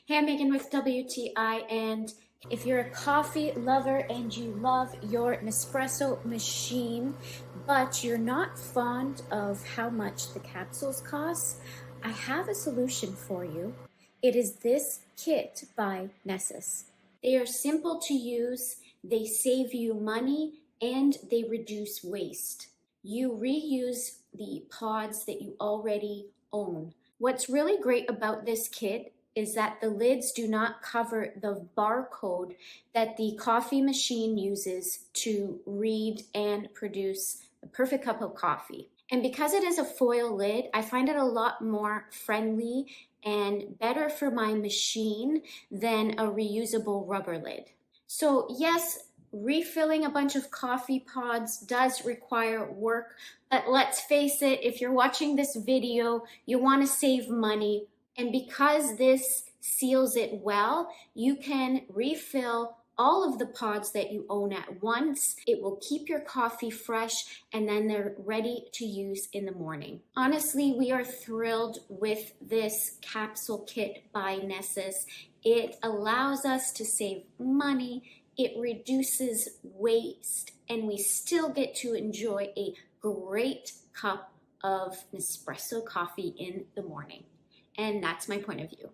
Hey, I'm Megan with WTI, and if you're a coffee lover and you love your Nespresso machine, but you're not fond of how much the capsules cost, I have a solution for you. It is this kit by Nessus. They are simple to use, they save you money, and they reduce waste. You reuse the pods that you already own. What's really great about this kit is that the lids do not cover the barcode that the coffee machine uses to read and produce the perfect cup of coffee. And because it is a foil lid, I find it a lot more friendly and better for my machine than a reusable rubber lid. So yes, refilling a bunch of coffee pods does require work, but let's face it, if you're watching this video, you want to save money. And because this seals it well, you can refill all of the pods that you own at once. It will keep your coffee fresh and then they're ready to use in the morning. Honestly, we are thrilled with this capsule kit by Nessus. It allows us to save money, it reduces waste, and we still get to enjoy a great cup of Nespresso coffee in the morning. And that's my point of view.